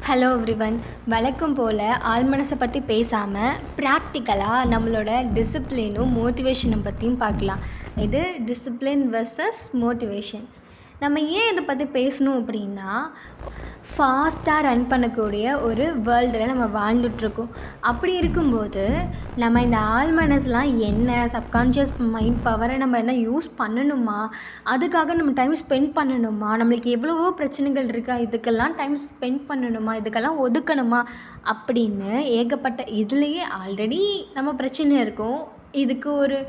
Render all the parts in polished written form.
Hello everyone. வழக்கம் போல் ஆழ்மனசை பற்றி பேசாமல் ப்ராக்டிக்கலாக நம்மளோட டிசிப்ளினும் மோட்டிவேஷனை பற்றியும் பார்க்கலாம். இது டிசிப்ளின் வெர்சஸ் மோட்டிவேஷன். நம்ம ஏன் இதை பற்றி பேசணும் அப்படின்னா, ஃபாஸ்ட்டாக ரன் பண்ணக்கூடிய ஒரு வேர்ல்டில் நம்ம வாழ்ந்துட்டுருக்கோம். அப்படி இருக்கும்போது நம்ம இந்த ஆழ்மனசுலாம் என்ன, சப்கான்ஷியஸ் மைண்ட் பவரை நம்ம என்ன யூஸ் பண்ணணுமா, அதுக்காக நம்ம டைம் ஸ்பெண்ட் பண்ணணுமா, நம்மளுக்கு எவ்வளவோ பிரச்சனைகள் இருக்கா, இதுக்கெல்லாம் டைம் ஸ்பெண்ட் பண்ணணுமா, இதுக்கெல்லாம் ஒதுக்கணுமா அப்படின்னு ஏகப்பட்ட இதுலேயே ஆல்ரெடி நம்ம பிரச்சனை இருக்கும், இதுக்கு ஒரு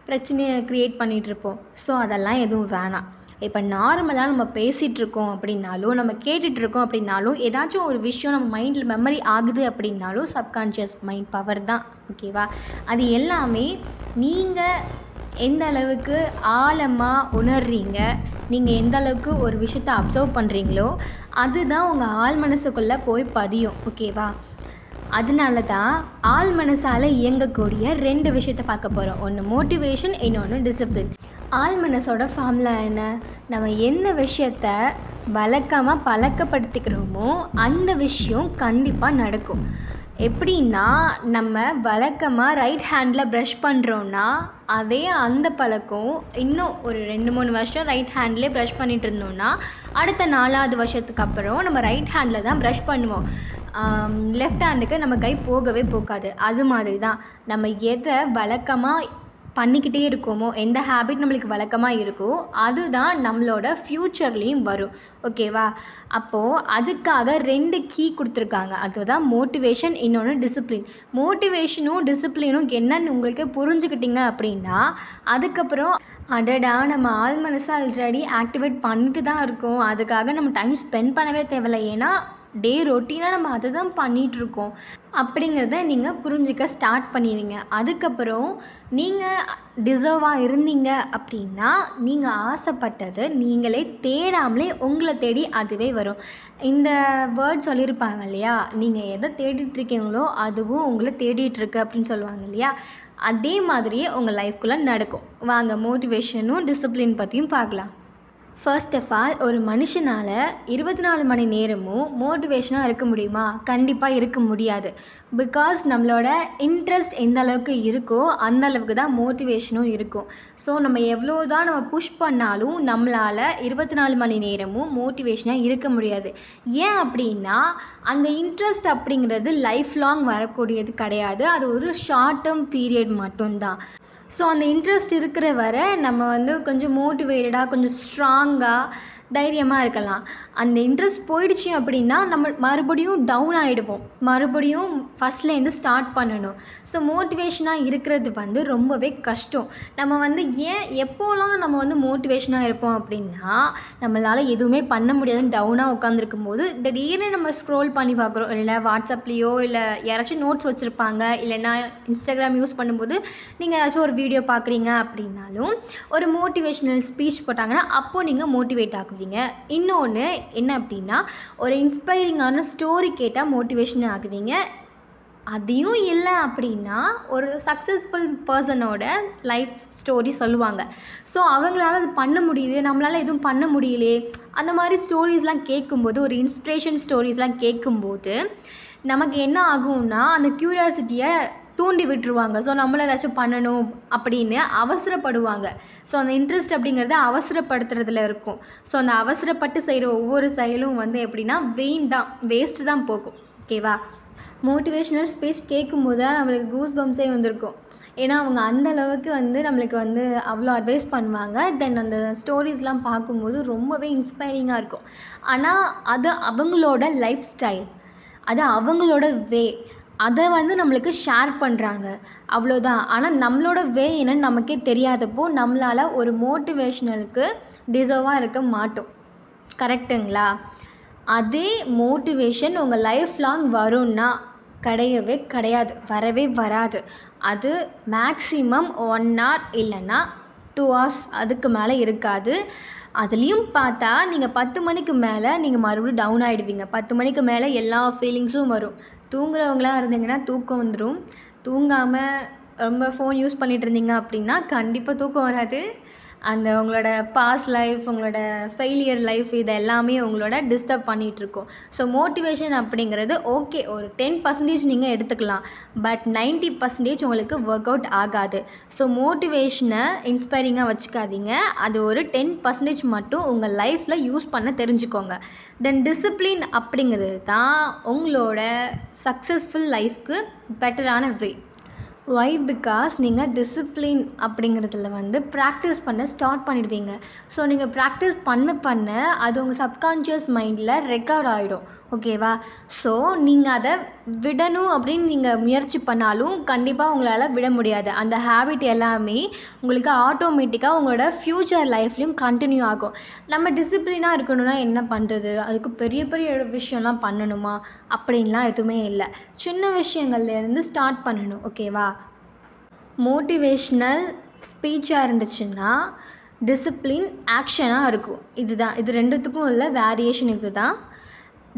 பிரச்சனையை க்ரியேட் பண்ணிகிட்ருப்போம். ஸோ அதெல்லாம் எதுவும் வேணாம். இப்போ நார்மலாக நம்ம பேசிகிட்ருக்கோம் அப்படின்னாலும், நம்ம கேட்டுட்ருக்கோம் அப்படின்னாலும், ஏதாச்சும் ஒரு விஷயம் நம்ம மைண்டில் மெமரி ஆகுது அப்படின்னாலும் சப்கான்ஷியஸ் மைண்ட் பவர் தான். ஓகேவா? அது எல்லாமே நீங்கள் எந்த அளவுக்கு ஆழமாக உணர்றீங்க, நீங்கள் எந்த அளவுக்கு ஒரு விஷயத்தை அப்சர்வ் பண்ணுறீங்களோ அதுதான் உங்கள் ஆழ் மனசுக்குள்ளே போய் பதியும். ஓகேவா? அதனால தான் ஆழ் மனசால் இயங்கக்கூடிய 2 விஷயத்தை பார்க்க போகிறோம். ஒன்று மோட்டிவேஷன், இன்னொன்று டிசிப்ளின். ஆழ் மனசோட ஃபார்முலா என்ன? நம்ம எந்த விஷயத்த வழக்கமாக பழக்கப்படுத்திக்கிறோமோ அந்த விஷயம் கண்டிப்பாக நடக்கும். எப்படின்னா, நம்ம வழக்கமாக ரைட் ஹேண்டில் ப்ரஷ் பண்ணுறோன்னா அதே அந்த பழக்கம் இன்னும் ஒரு 2-3 வருஷம் ரைட் ஹேண்ட்லேயே ப்ரஷ் பண்ணிகிட்டு இருந்தோம்னா அடுத்த 4வது வருஷத்துக்கு அப்புறம் நம்ம ரைட் ஹேண்டில் தான் ப்ரஷ் பண்ணுவோம். லெஃப்ட் ஹேண்டுக்கு நம்ம கை போகவே போகாது. அது மாதிரி தான் நம்ம எதை வழக்கமாக பண்ணிக்கிட்டே இருக்கோமோ, எந்த ஹேபிட் நம்மளுக்கு வழக்கமாக இருக்கோ அதுதான் நம்மளோட ஃப்யூச்சர்லேயும் வரும். ஓகேவா? அப்போது அதுக்காக 2 கீ கொடுத்துருக்காங்க. அதுதான் மோட்டிவேஷன், இன்னொன்று டிசிப்ளின். மோட்டிவேஷனும் டிசிப்ளினும் என்னன்னு உங்களுக்கு புரிஞ்சுக்கிட்டிங்க அப்படின்னா, அதுக்கப்புறம் அடடா நம்ம ஆழ் மனசை ஆல்ரெடி ஆக்டிவேட் பண்ணிட்டு தான் இருக்கோம், அதுக்காக நம்ம டைம் ஸ்பெண்ட் பண்ணவே தேவையில்லை, ஏன்னா டே ரொட்டீனாக நம்ம அதை தான் பண்ணிகிட்ருக்கோம் அப்படிங்கிறத நீங்கள் புரிஞ்சிக்க ஸ்டார்ட் பண்ணுவீங்க. அதுக்கப்புறம் நீங்கள் டிசர்வாக இருந்தீங்க அப்படின்னா, நீங்கள் ஆசைப்பட்டது நீங்களே தேடாமலே உங்களை தேடி அதுவே வரும். இந்த வேர்ட் சொல்லியிருப்பாங்க இல்லையா, நீங்கள் எதை தேடிட்டுருக்கீங்களோ அதுவும் உங்களை தேடிட்டுருக்கு அப்படின்னு சொல்லுவாங்க இல்லையா, அதே மாதிரியே உங்கள் லைஃப்குள்ளே நடக்கும். வாங்க மோட்டிவேஷனும் டிசிப்ளின் பற்றியும் பார்க்கலாம். ஃபர்ஸ்ட் ஆஃப் ஆல், ஒரு மனுஷனால் 24 மணி நேரமும் மோட்டிவேஷனாக இருக்க முடியுமா? கண்டிப்பாக இருக்க முடியாது. பிகாஸ் நம்மளோட இன்ட்ரெஸ்ட் எந்த அளவுக்கு இருக்கோ அந்த அளவுக்கு தான் மோட்டிவேஷனும் இருக்கும். ஸோ நம்ம எவ்வளோ தான் நம்ம புஷ் பண்ணாலும் நம்மளால் 24 மணி நேரமும் மோட்டிவேஷனாக இருக்க முடியாது. ஏன் அப்படின்னா, அந்த இன்ட்ரெஸ்ட் அப்படிங்கிறது லைஃப் லாங் வரக்கூடியது கிடையாது. அது ஒரு ஷார்ட் டேர்ம் பீரியட் மட்டும்தான். ஸோ அந்த இன்ட்ரெஸ்ட் இருக்கிற வரை நம்ம கொஞ்சம் மோட்டிவேட்டடாக, கொஞ்சம் ஸ்ட்ராங்காக, தைரியமாக இருக்கலாம். அந்த இன்ட்ரெஸ்ட் போயிடுச்சு அப்படின்னா நம்ம மறுபடியும் டவுன் ஆகிடுவோம், மறுபடியும் ஃபஸ்ட்லேருந்து ஸ்டார்ட் பண்ணணும். ஸோ மோட்டிவேஷனாக இருக்கிறது ரொம்பவே கஷ்டம். நம்ம ஏன் எப்போலாம் நம்ம மோட்டிவேஷனாக இருப்போம் அப்படின்னா, நம்மளால் எதுவுமே பண்ண முடியாதுன்னு டவுனாக உட்காந்துருக்கும் போது திடீர்னு நம்ம ஸ்க்ரோல் பண்ணி பார்க்குறோம், இல்லை வாட்ஸ்அப்லேயோ இல்லை யாராச்சும் நோட்ஸ் வச்சுருப்பாங்க, இல்லைன்னா இன்ஸ்டாகிராம் யூஸ் பண்ணும்போது நீங்கள் ஏதாச்சும் ஒரு வீடியோ பார்க்குறீங்க அப்படின்னாலும் ஒரு மோட்டிவேஷ்னல் ஸ்பீச் போட்டாங்கன்னா அப்போது நீங்கள் மோட்டிவேட் ஆகுவீங்க. இன்னொன்று என்ன அப்படின்னா, ஒரு இன்ஸ்பைரிங்கான ஸ்டோரி கேட்டால் மோட்டிவேஷன் ஆகுவீங்க. அதையும் இல்லை அப்படின்னா ஒரு சக்ஸஸ்ஃபுல் பர்சனோட லைஃப் ஸ்டோரி சொல்லுவாங்க. ஸோ அவங்களால அது பண்ண முடியுது, நம்மளால் எதுவும் பண்ண முடியலையே, அந்த மாதிரி ஸ்டோரிஸ்லாம் கேட்கும்போது, ஒரு இன்ஸ்பிரேஷன் ஸ்டோரிஸ்லாம் கேட்கும்போது நமக்கு என்ன ஆகும்னா, அந்த க்யூரியாசிட்டியை தூண்டி விட்டுருவாங்க. ஸோ நம்மளும் ஏதாச்சும் பண்ணணும் அப்படின்னு அவசரப்படுவாங்க. ஸோ அந்த இன்ட்ரெஸ்ட் அப்படிங்கிறது அவசரப்படுத்துறதுல இருக்கும். ஸோ அந்த அவசரப்பட்டு செய்கிற ஒவ்வொரு செயலும் எப்படின்னா வெயின் தான், வேஸ்ட்டு தான் போகும். ஓகேவா? மோட்டிவேஷ்னல் ஸ்பீச் கேட்கும்போது தான் நம்மளுக்கு கூஸ் பம்ப்ஸே வந்திருக்கும். ஏன்னா அவங்க அந்த அளவுக்கு நம்மளுக்கு அவ்வளோ அட்வைஸ் பண்ணுவாங்க. தென் அந்த ஸ்டோரிஸ்லாம் பார்க்கும்போது ரொம்பவே இன்ஸ்பைரிங்காக இருக்கும். ஆனால் அது அவங்களோட லைஃப் ஸ்டைல், அது அவங்களோட வே, அதை நம்மளுக்கு ஷேர் பண்ணுறாங்க, அவ்வளோதான். ஆனால் நம்மளோட வே என்னன்னு நமக்கே தெரியாதப்போ நம்மளால் ஒரு மோட்டிவேஷ்னலுக்கு டிசர்வாக இருக்க மாட்டோம். கரெக்டுங்களா? அதே மோட்டிவேஷன் உங்கள் லைஃப் லாங் வரும்னா கிடையவே கிடையாது, வரவே வராது. அது மேக்ஸிமம் 1 hour இல்லைன்னா 2 hours, அதுக்கு மேலே இருக்காது. அதுலேயும் பார்த்தா நீங்கள் 10 மணிக்கு மேலே நீங்கள் மறுபடியும் டவுன் ஆகிடுவீங்க. 10 மணிக்கு மேலே எல்லா ஃபீலிங்ஸும் வரும். தூங்குறவங்களாக இருந்தீங்கன்னா தூக்கம் வந்துடும். தூங்காமல் ரொம்ப ஃபோன் யூஸ் பண்ணிகிட்டு இருந்தீங்க அப்படின்னா கண்டிப்பாக தூக்கம் வராது. அந்த உங்களோட பாஸ்ட் லைஃப், உங்களோட ஃபெயிலியர் லைஃப் இது எல்லாமே உங்களோட டிஸ்டர்ப் பண்ணிகிட்ருக்கும். ஸோ மோட்டிவேஷன் அப்படிங்கிறது ஓகே, ஒரு 10% நீங்கள் எடுத்துக்கலாம். பட் 90% உங்களுக்கு ஒர்க் அவுட் ஆகாது. ஸோ மோட்டிவேஷனை இன்ஸ்பைரிங்காக வச்சுக்காதீங்க. அது ஒரு 10% மட்டும் உங்கள் லைஃப்பில் யூஸ் பண்ண தெரிஞ்சுக்கோங்க. தென் டிசிப்ளின் அப்படிங்கிறது தான் உங்களோட சக்ஸஸ்ஃபுல் லைஃப்க்கு பெட்டரான வே. ஒய்? பிகாஸ் நீங்கள் டிசிப்ளின் அப்படிங்கிறதுல ப்ராக்டிஸ் பண்ண ஸ்டார்ட் பண்ணிடுவீங்க. ஸோ நீங்கள் ப்ராக்டிஸ் பண்ண அது உங்கள் சப்கான்ஷியஸ் மைண்டில் ரெக்கார்ட் ஆகிடும். ஓகேவா? ஸோ நீங்கள் அதை விடணும் அப்படின்னு நீங்கள் முயற்சி பண்ணாலும் கண்டிப்பாக உங்களால் விட முடியாது. அந்த ஹேபிட் எல்லாமே உங்களுக்கு ஆட்டோமேட்டிக்காக உங்களோட ஃப்யூச்சர் லைஃப்லேயும் கண்டினியூ ஆகும். நம்ம டிசிப்ளினாக இருக்கணும்னா என்ன பண்ணுறது? அதுக்கு பெரிய பெரிய விஷயம்லாம் பண்ணணுமா? அப்படின்லாம் எதுவுமே இல்லை. சின்ன விஷயங்கள்லேருந்து ஸ்டார்ட் பண்ணணும். ஓகேவா? மோட்டிவேஷ்னல் ஸ்பீச்சாக இருந்துச்சுன்னா டிசிப்ளின் ஆக்ஷனாக இருக்கும். இதுதான், இது ரெண்டுத்துக்கும் உள்ள வேரியேஷன் இது தான்.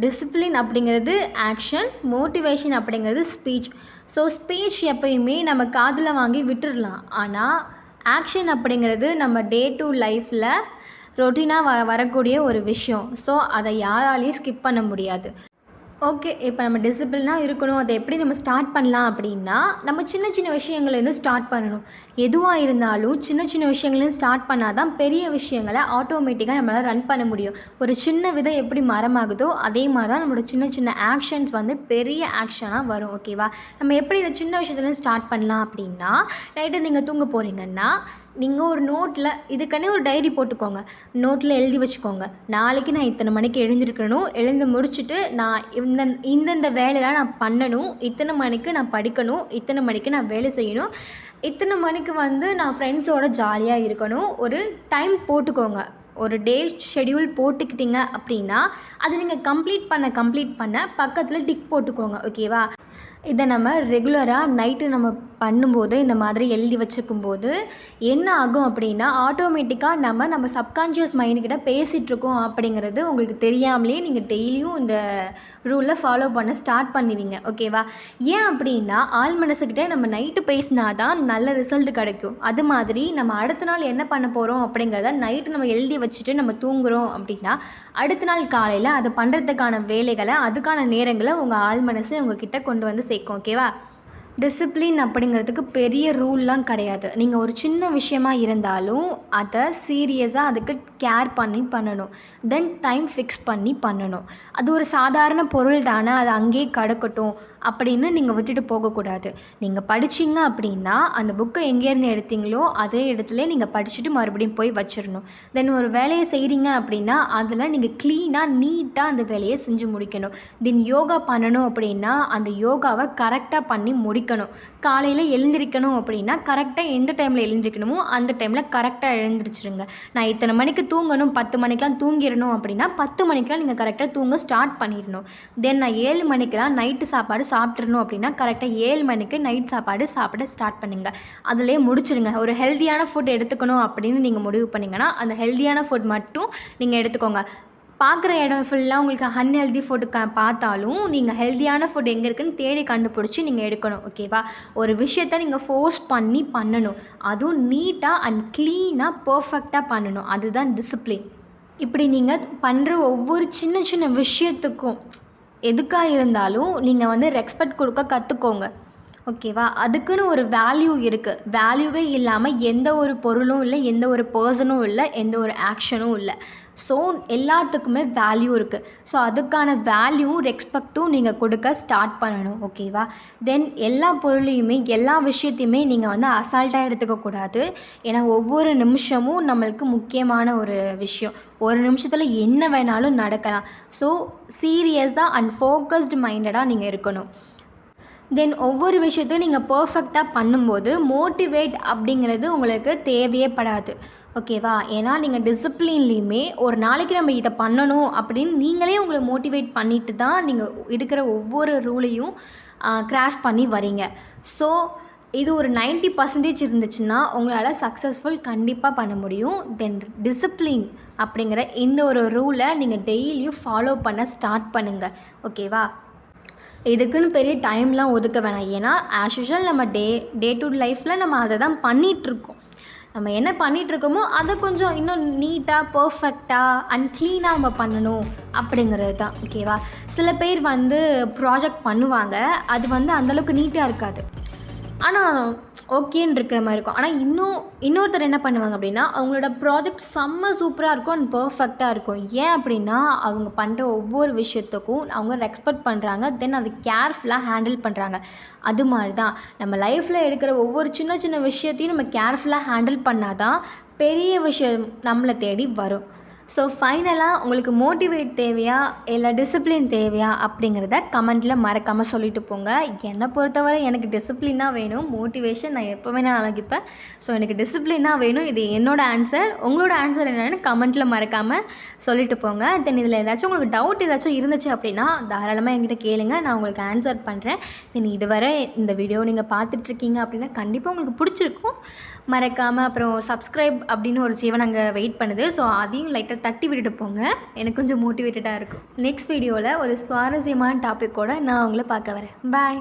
டிசிப்ளின் அப்படிங்கிறது ஆக்ஷன், மோட்டிவேஷன் அப்படிங்கிறது ஸ்பீச். ஸோ ஸ்பீச் எப்பயுமே நம்ம காதில் வாங்கி விட்டுடலாம். ஆனால் ஆக்ஷன் அப்படிங்கிறது நம்ம டே டு லைஃப்பில் ரொட்டீனாக வரக்கூடிய ஒரு விஷயம். ஸோ அதை யாராலையும் ஸ்கிப் பண்ண முடியாது. ஓகே, இப்போ நம்ம டிசிப்ளினாக இருக்கணும். அதை எப்படி நம்ம ஸ்டார்ட் பண்ணலாம் அப்படின்னா, நம்ம சின்ன சின்ன விஷயங்கள்லேருந்து ஸ்டார்ட் பண்ணணும். எதுவாக இருந்தாலும் சின்ன சின்ன விஷயங்கள்லேருந்து ஸ்டார்ட் பண்ணால் தான் பெரிய விஷயங்களை ஆட்டோமேட்டிக்காக நம்மளால் ரன் பண்ண முடியும். ஒரு சின்ன விதை எப்படி மரமாகுதோ அதே மாதிரி தான் நம்மளோட சின்ன சின்ன ஆக்ஷன்ஸ் பெரிய ஆக்ஷனாக வரும். ஓகேவா? நம்ம எப்படி இதை சின்ன விஷயத்துலேருந்து ஸ்டார்ட் பண்ணலாம் அப்படின்னா, நைட்டு நீங்கள் தூங்க போகிறீங்கன்னா நீங்கள் ஒரு நோட்டில் இதுக்குன்னே ஒரு டைரி போட்டுக்கோங்க. நோட்டில் எழுதி வச்சுக்கோங்க. நாளைக்கு நான் இத்தனை மணிக்கு எழுந்திருக்கணும், எழுந்து முடிச்சுட்டு நான் இந்தந்த வேலையெல்லாம் நான் பண்ணணும், இத்தனை மணிக்கு நான் படிக்கணும், இத்தனை மணிக்கு நான் வேலை செய்யணும், இத்தனை மணிக்கு நான் ஃப்ரெண்ட்ஸோடு ஜாலியாக இருக்கணும். ஒரு டைம் போட்டுக்கோங்க. ஒரு டே ஷெட்யூல் போட்டுக்கிட்டீங்க அப்படின்னா அதை நீங்கள் கம்ப்ளீட் பண்ண பக்கத்தில் டிக் போட்டுக்கோங்க. ஓகேவா? இதை நம்ம ரெகுலராக நைட்டு நம்ம பண்ணும்போது இந்த மாதிரி எழுதி வச்சுக்கும்போது என்ன ஆகும் அப்படின்னா, ஆட்டோமேட்டிக்காக நம்ம சப்கான்ஷியஸ் மைண்டுக்கிட்ட பேசிகிட்ருக்கோம் அப்படிங்கிறது உங்களுக்கு தெரியாமலே நீங்கள் டெய்லியும் இந்த ரூலை ஃபாலோ பண்ண ஸ்டார்ட் பண்ணுவீங்க. ஓகேவா? ஏன் அப்படின்னா, ஆள் மனசுக்கிட்ட நம்ம நைட்டு பேசினா தான் நல்ல ரிசல்ட் கிடைக்கும். அது மாதிரி நம்ம அடுத்த நாள் என்ன பண்ண போகிறோம் அப்படிங்கிறத நைட்டு நம்ம எழுதி வச்சுட்டு நம்ம தூங்குகிறோம் அப்படின்னா, அடுத்த நாள் காலையில் அதை பண்ணுறதுக்கான வேலைகளை, அதுக்கான நேரங்களை உங்கள் ஆள் மனசு உங்ககிட்ட கொண்டு சேர்க்கும். ஓகேவா? டிசிப்ளின் அப்படிங்கிறதுக்கு பெரிய ரூல்லாம் கிடையாது. நீங்கள் ஒரு சின்ன விஷயமா இருந்தாலும் அதை சீரியஸாக அதுக்கு கேர் பண்ணி பண்ணணும். தென் டைம் ஃபிக்ஸ் பண்ணி பண்ணணும். அது ஒரு சாதாரண பொருள் தானே, அது அங்கேயே கிடக்கட்டும் அப்படின்னு நீங்கள் விட்டுட்டு போகக்கூடாது. நீங்கள் படிச்சிங்க அப்படின்னா அந்த புக்கை எங்கேருந்து எடுத்தீங்களோ அதே இடத்துல நீங்கள் படிச்சுட்டு மறுபடியும் போய் வச்சிடணும். தென் ஒரு வேலையை செய்கிறீங்க அப்படின்னா அதில் நீங்கள் க்ளீனாக நீட்டாக அந்த வேலையை செஞ்சு முடிக்கணும். தென் யோகா பண்ணணும் அப்படின்னா அந்த யோகாவை கரெக்டாக பண்ணி முடிக்கணும். காலையில் எழுந்திரிக்கணும் அப்படின்னா கரெக்டாக எந்த டைமில் எழுந்திரிக்கணுமோ அந்த டைமில் கரெக்டாக எழுந்திரிச்சிருங்க. நான் இத்தனை மணிக்கு தூங்கணும், 10 மணிக்கெலாம் தூங்கிடணும் அப்படின்னா 10 மணிக்கெலாம் நீங்கள் கரெக்டாக தூங்க ஸ்டார்ட் பண்ணிடணும். தென் நான் 7 மணிக்கெலாம் நைட்டு சாப்பாடு சாப்பிட்றணும் அப்படின்னா கரெக்டாக 7 மணிக்கு நைட் சாப்பாடு சாப்பிட ஸ்டார்ட் பண்ணுங்க. அதிலே முடிச்சிடுங்க. ஒரு ஹெல்த்தியான ஃபுட் எடுத்துக்கணும் அப்படின்னு நீங்கள் முடிவு பண்ணிங்கன்னா அந்த ஹெல்த்தியான ஃபுட் மட்டும் நீங்கள் எடுத்துக்கோங்க. பார்க்குற இடம் ஃபுல்லாக உங்களுக்கு அன்ஹெல்தி ஃபுட்டு பார்த்தாலும் நீங்கள் ஹெல்த்தியான ஃபுட் எங்கே இருக்குதுன்னு தேடி கண்டுபிடிச்சி நீங்கள் எடுக்கணும். ஓகேவா? ஒரு விஷயத்தை நீங்கள் ஃபோர்ஸ் பண்ணி பண்ணணும். அதுவும் நீட்டாக அண்ட் க்ளீனாக பர்ஃபெக்டாக பண்ணணும். அதுதான் டிசிப்ளின். இப்படி நீங்கள் பண்ணுற ஒவ்வொரு சின்ன சின்ன விஷயத்துக்கும் எதுக்காக இருந்தாலும் நீங்கள் ரெஸ்பெக்ட் கொடுக்க கற்றுக்கோங்க. ஓகேவா? அதுக்குன்னு ஒரு வேல்யூ இருக்குது. வேல்யூவே இல்லாமல் எந்த ஒரு பொருளும் இல்லை, எந்த ஒரு பர்சனும் இல்லை, எந்த ஒரு ஆக்ஷனும் இல்லை. ஸோ எல்லாத்துக்குமே வேல்யூ இருக்குது. ஸோ அதுக்கான வேல்யூவும் ரெஸ்பெக்ட்டும் நீங்கள் கொடுக்க ஸ்டார்ட் பண்ணணும். ஓகேவா? தென் எல்லா பொருளையுமே எல்லா விஷயத்தையுமே நீங்கள் அசால்ட்டாக எடுத்துக்கக்கூடாது. ஏன்னா ஒவ்வொரு நிமிஷமும் நம்மளுக்கு முக்கியமான ஒரு விஷயம். ஒரு நிமிஷத்தில் என்ன வேணாலும் நடக்கலாம். ஸோ சீரியஸாக அண்ட் ஃபோக்கஸ்டு மைண்டடாக நீங்கள் இருக்கணும். தென் ஒவ்வொரு விஷயத்தையும் நீங்கள் பர்ஃபெக்டாக பண்ணும்போது மோட்டிவேட் அப்படிங்கிறது உங்களுக்கு தேவையே படாது. ஓகேவா? ஏன்னா நீங்கள் டிசிப்ளின்லேயுமே ஒரு நாளைக்கு நம்ம இதை பண்ணணும் அப்படின்னு நீங்களே உங்களை மோட்டிவேட் பண்ணிட்டு தான் நீங்கள் இருக்கிற ஒவ்வொரு ரூலையும் கிராஷ் பண்ணி வரீங்க. ஸோ இது ஒரு 90% இருந்துச்சுன்னா உங்களால் சக்ஸஸ்ஃபுல் கண்டிப்பாக பண்ண முடியும். தென் டிசிப்ளின் அப்படிங்கிற இந்த ஒரு ரூலை நீங்கள் டெய்லியும் ஃபாலோ பண்ண ஸ்டார்ட் பண்ணுங்கள். ஓகேவா? இதுக்குன்னு பெரிய டைம்லாம் ஒதுக்க வேணாம். ஏன்னா ஆஸ் யூஷுவல் நம்ம டே டு லைஃப்பில் நம்ம அதை தான் பண்ணிகிட்ருக்கோம். நம்ம என்ன பண்ணிகிட்ருக்கோமோ அதை கொஞ்சம் இன்னும் நீட்டாக பர்ஃபெக்டாக அண்ட் க்ளீனாக நம்ம பண்ணணும் அப்படிங்கிறது தான். ஓகேவா? சில பேர் வந்து ப்ராஜெக்ட் பண்ணுவாங்க, அது வந்து அந்தளவுக்கு நீட்டாக இருக்காது, ஆனால் ஓகேன்னு இருக்கிற மாதிரி இருக்கும். ஆனால் இன்னொருத்தர் என்ன பண்ணுவாங்க அப்படின்னா, அவங்களோட ப்ராஜெக்ட் செம்ம சூப்பராக இருக்கும் அண்ட் பர்ஃபெக்டாக இருக்கும். ஏன் அப்படின்னா அவங்க பண்ணுற ஒவ்வொரு விஷயத்துக்கும் அவங்க ரெஸ்பெக்ட் பண்ணுறாங்க, தென் அதை கேர்ஃபுல்லாக ஹேண்டில் பண்ணுறாங்க. அது மாதிரி தான் நம்ம லைஃப்பில் எடுக்கிற ஒவ்வொரு சின்ன சின்ன விஷயத்தையும் நம்ம கேர்ஃபுல்லாக ஹேண்டில் பண்ணால் தான் பெரிய விஷயம் நம்மளை தேடி வரும். ஸோ ஃபைனலாக உங்களுக்கு மோட்டிவேட் தேவையா இல்லை டிசிப்ளின் தேவையா அப்படிங்கிறத கமெண்ட்டில் மறக்காமல் சொல்லிட்டு போங்க. என்னை பொறுத்தவரை எனக்கு டிசிப்ளின் தான் வேணும், மோட்டிவேஷன் நான் எப்போ வேணால் அழகிப்பேன். ஸோ எனக்கு டிசிப்ளின் தான் வேணும். இது என்னோடய ஆன்சர். உங்களோட ஆன்சர் என்னென்னு கமெண்ட்டில் மறக்காமல் சொல்லிட்டு போங்க. தென் இதில் ஏதாச்சும் உங்களுக்கு டவுட் ஏதாச்சும் இருந்துச்சு அப்படின்னா தாராளமாக என்கிட்ட கேளுங்க, நான் உங்களுக்கு ஆன்சர் பண்ணுறேன். தென் இதுவரை இந்த வீடியோ நீங்கள் பார்த்துட்ருக்கீங்க அப்படின்னா கண்டிப்பாக உங்களுக்கு பிடிச்சிருக்கும். மறக்காமல் அப்புறம் சப்ஸ்கிரைப் அப்படின்னு ஒரு ஜீவன் அங்கே வெயிட் பண்ணுது. ஸோ அதையும் லைட்டாக தட்டி விட்டுட்டு போங்க, எனக்கு கொஞ்சம் மோட்டிவேட்டடாக இருக்கும். நெக்ஸ்ட் வீடியோவில் ஒரு சுவாரஸ்யமான டாப்பிக்கோடு நான் உங்களை பார்க்க வரேன். பாய்.